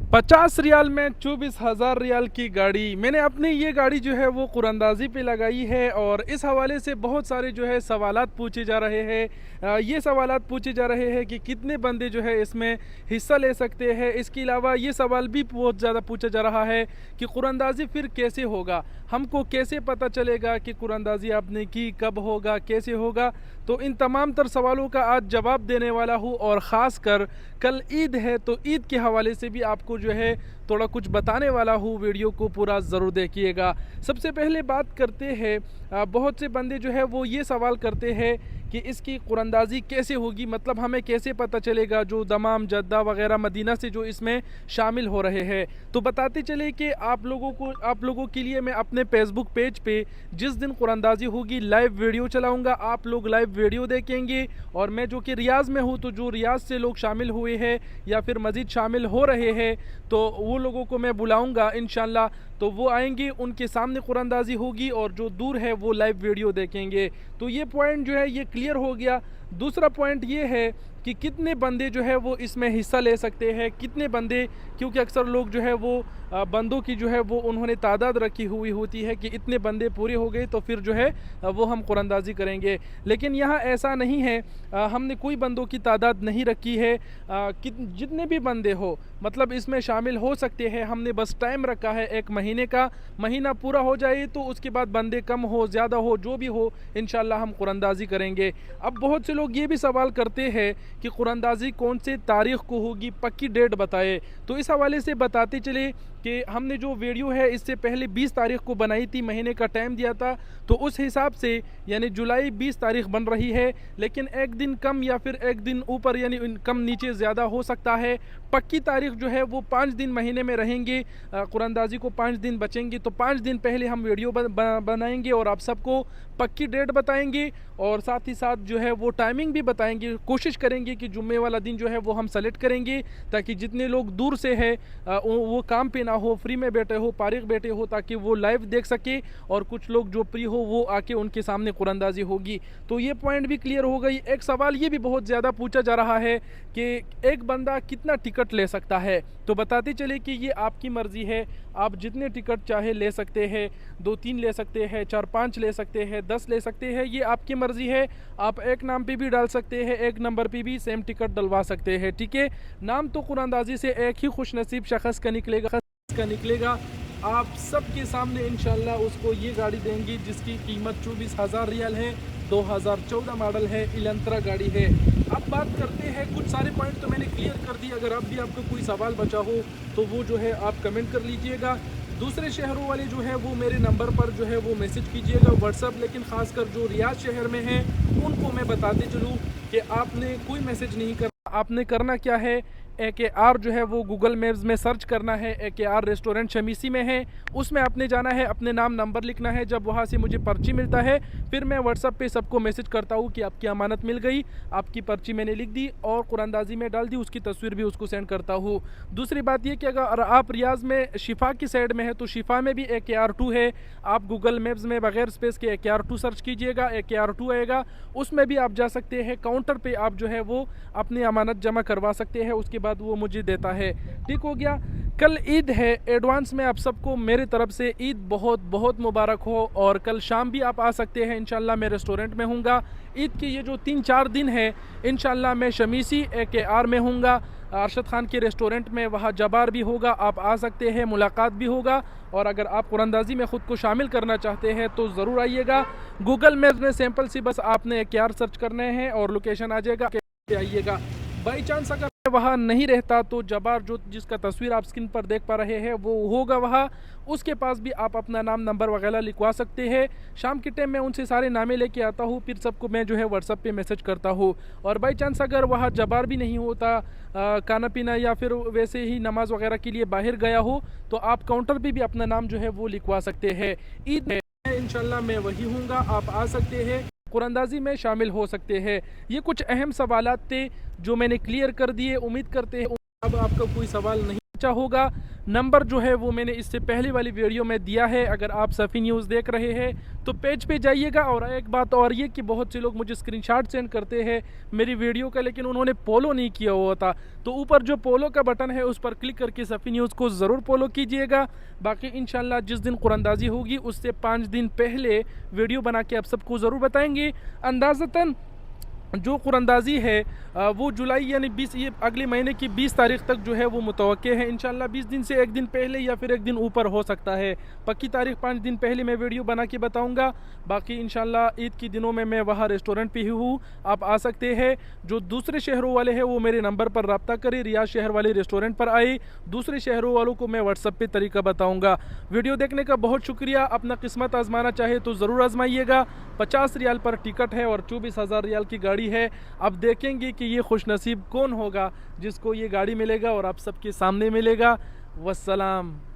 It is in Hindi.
50 रियाल में 24,000 रियाल की गाड़ी। मैंने अपनी ये गाड़ी जो है वो कुरंदाजी पे लगाई है और इस हवाले से बहुत सारे जो है सवालात पूछे जा रहे हैं। ये सवालात पूछे जा रहे हैं कि कितने बंदे जो है इसमें हिस्सा ले सकते हैं। इसके अलावा ये सवाल भी बहुत ज़्यादा पूछा जा रहा है कि कुरंदाजी फिर कैसे होगा, हमको कैसे पता चलेगा कि कुरंदाजी आपने की, कब होगा, कैसे होगा। तो इन तमाम तर सवालों का आज जवाब देने वाला हूँ और ख़ास कर कल ईद है तो ईद के हवाले से भी आपको जो है थोड़ा कुछ बताने वाला हूँ। वीडियो को पूरा ज़रूर देखिएगा। सबसे पहले बात करते हैं, बहुत से बंदे जो है वो ये सवाल करते हैं कि इसकी कुरंदाजी कैसे होगी, मतलब हमें कैसे पता चलेगा जो दमाम, जद्दा वगैरह मदीना से जो इसमें शामिल हो रहे हैं। तो बताते चले कि आप लोगों के लिए मैं अपने फेसबुक पेज पे जिस दिन कुरंदाजी होगी लाइव वीडियो चलाऊंगा। आप लोग लाइव वीडियो देखेंगे और मैं जो कि रियाज़ में हूँ, तो जो रियाज़ से लोग शामिल हुए हैं या फिर मज़ीद शामिल हो रहे हैं तो वो लोगों को मैं बुलाऊंगा इंशाल्लाह। तो वो आएंगे, उनके सामने कुरंदाजी होगी और जो दूर है वो लाइव वीडियो देखेंगे। तो ये पॉइंट जो है ये क्लियर हो गया। दूसरा पॉइंट ये है कि कितने बंदे जो है वो इसमें हिस्सा ले सकते हैं, कितने बंदे, क्योंकि अक्सर लोग जो है वो बंदों की जो है वो उन्होंने तादाद रखी हुई होती है कि इतने बंदे पूरे हो गए तो फिर जो है वो हम कुरंदाजी करेंगे। लेकिन यहाँ ऐसा नहीं है, हमने कोई बंदों की तादाद नहीं रखी है। जितने भी बंदे हो मतलब इसमें शामिल हो सकते हैं। हमने बस टाइम रखा है 1 महीने का। महीना पूरा हो जाए तो उसके बाद बंदे कम हो ज़्यादा हो जो भी हो इंशाल्लाह हम कुरंदाजी करेंगे। अब बहुत से लोग ये भी सवाल करते हैं कि कुरंदाजी कौन से तारीख़ को होगी, पक्की डेट बताए। तो इस हवाले से बताते चले कि हमने जो वीडियो है इससे पहले 20 तारीख़ को बनाई थी, महीने का टाइम दिया था। तो उस हिसाब से यानी जुलाई 20 तारीख़ बन रही है, लेकिन एक दिन कम या फिर एक दिन ऊपर यानी कम नीचे ज़्यादा हो सकता है। पक्की तारीख़ जो है वो 5 दिन महीने में रहेंगे। कुरंदाजी को 5 दिन बचेंगे तो 5 दिन पहले हम वीडियो बनाएंगे और आप सबको पक्की डेट बताएंगे और साथ ही साथ जो है वो टाइमिंग भी बताएंगे। कोशिश करेंगे कि जुम्मे वाला दिन जो है वो हम सेलेक्ट करेंगे ताकि जितने लोग दूर से है वो काम पे ना हो, फ्री में बैठे हो, फारिग बैठे हो, ताकि वो लाइव देख सके और कुछ लोग जो फ्री हो वो आके उनके सामने कुरंदाजी होगी। तो ये पॉइंट भी क्लियर हो गई। एक सवाल ये भी बहुत ज़्यादा पूछा जा रहा है कि एक बंदा कितना टिकट ले सकता है। तो बताते चले कि ये आपकी मर्ज़ी है, आप जितने टिकट चाहे ले सकते हैं। 2-3 ले सकते हैं, 4-5 ले सकते हैं, 10 ले सकते हैं, ये आपकी मर्ज़ी है। आप एक नाम पे भी डाल सकते हैं, एक नंबर पे भी सेम टिकट डलवा सकते हैं, ठीक है। नाम तो कुरंदाजी से एक ही खुशनसीब शख्स का निकलेगा। आप सबके सामने इंशाल्लाह उसको ये गाड़ी देंगे जिसकी कीमत 24,000 रियाल है, 2014 मॉडल है, इलंत्रा गाड़ी है। अब बात करते हैं, कुछ सारे पॉइंट तो मैंने क्लियर कर दिए। अगर अब भी आपको कोई सवाल बचा हो तो वो जो है आप कमेंट कर लीजिएगा। दूसरे शहरों वाले जो है वो मेरे नंबर पर जो है वो मैसेज कीजिएगा व्हाट्सअप, लेकिन ख़ासकर जो रियाद शहर में हैं उनको मैं बताते चलूँ कि आपने कोई मैसेज नहीं करना। आपने करना क्या है, AKR जो है वो गूगल मैप्स में सर्च करना है। AKR रेस्टोरेंट शमीसी में है, उसमें आपने जाना है, अपने नाम नंबर लिखना है। जब वहाँ से मुझे पर्ची मिलता है फिर मैं व्हाट्सअप पे सबको मैसेज करता हूँ कि आपकी अमानत मिल गई, आपकी पर्ची मैंने लिख दी और कुरंदाजी में डाल दी, उसकी तस्वीर भी उसको सेंड करता हूँ। दूसरी बात ये कि अगर आप रियाज़ में शिफा की साइड में है तो शिफा में भी AKR2 है। आप गूगल मैप्स में बगैर स्पेस के AKR2 सर्च कीजिएगा, AKR2 आएगा, उसमें भी आप जा सकते हैं। काउंटर पे आप जो है वो अपनी अमानत जमा करवा सकते हैं, उसके बाद वो मुझे देता है। ठीक हो गया। कल ईद है, एडवांस में आप सबको मेरे तरफ से ईद बहुत बहुत मुबारक हो। और कल शाम भी आप आ सकते हैं, इंशाल्लाह मैं रेस्टोरेंट में हूँगा। ईद के ये जो 3-4 दिन है इंशाल्लाह मैं शमीसी AKR में हूँगा, अरशद खान के रेस्टोरेंट में, वहाँ जबार भी होगा, आप आ सकते हैं, मुलाकात भी होगा। और अगर आप कुरंदाजी में ख़ुद को शामिल करना चाहते हैं तो ज़रूर आइएगा। गूगल मैप्स में सिंपल सी बस आपने AKR सर्च करने हैं और लोकेशन आ जाएगा, आइएगा। बाई चांस अगर वहाँ नहीं रहता तो जबार जो जिसका तस्वीर आप स्क्रीन पर देख पा रहे हैं वो होगा वहाँ, उसके पास भी आप अपना नाम नंबर वगैरह लिखवा सकते हैं। शाम के टाइम में उनसे सारे नामे लेके आता हूँ, फिर सबको मैं जो है व्हाट्सअप पे मैसेज करता हूँ। और बाई चांस अगर वहाँ जबार भी नहीं होता, खाना पीना या फिर वैसे ही नमाज वगैरह के लिए बाहर गया हो, तो आप काउंटर पे भी अपना नाम जो है वो लिखवा सकते हैं। ईद है इंशाल्लाह मैं वही हूँगा, आप आ सकते हैं, कुरंदाजी में शामिल हो सकते हैं। ये कुछ अहम सवालात थे जो मैंने क्लियर कर दिए। उम्मीद करते हैं अब आपका कोई सवाल नहीं बचा होगा। नंबर जो है वो मैंने इससे पहले वाली वीडियो में दिया है। अगर आप सफ़ी न्यूज़ देख रहे हैं तो पेज पे जाइएगा। और एक बात और ये कि बहुत से लोग मुझे स्क्रीनशॉट सेंड करते हैं मेरी वीडियो का, लेकिन उन्होंने फॉलो नहीं किया हुआ था। तो ऊपर जो फॉलो का बटन है उस पर क्लिक करके सफ़ी न्यूज़ को ज़रूर फॉलो कीजिएगा। बाकी इंशाल्लाह जिस दिन कुरानंदाज़ी होगी उससे 5 दिन पहले वीडियो बना के आप सबको ज़रूर बताएंगे। अंदाज़तन जो कुरानंदाज़ी है वो जुलाई यानी 20 ये अगले महीने की 20 तारीख तक जो है वो मुतवक्के है। इंशाल्लाह 20 दिन से एक दिन पहले या फिर एक दिन ऊपर हो सकता है। पक्की तारीख 5 दिन पहले मैं वीडियो बना के बताऊंगा। बाकी इंशाल्लाह ईद के दिनों में मैं वहाँ रेस्टोरेंट पे ही हूँ, आप आ सकते हैं। जो दूसरे शहरों वाले हैं वो मेरे नंबर पर रब्ता करें, रियाज शहर वाले रेस्टोरेंट पर आए। दूसरे शहरों वालों को मैं व्हाट्सअप पे तरीका बताऊँगा। वीडियो देखने का बहुत शुक्रिया। अपना किस्मत आजमाना चाहे तो ज़रूर आजमाइएगा। 50 रियाल पर टिकट है और 24,000 रियाल की गाड़ी है। अब देखेंगे कि ये खुश नसीब कौन होगा जिसको ये गाड़ी मिलेगा और आप सबके सामने मिलेगा। वस्सलाम।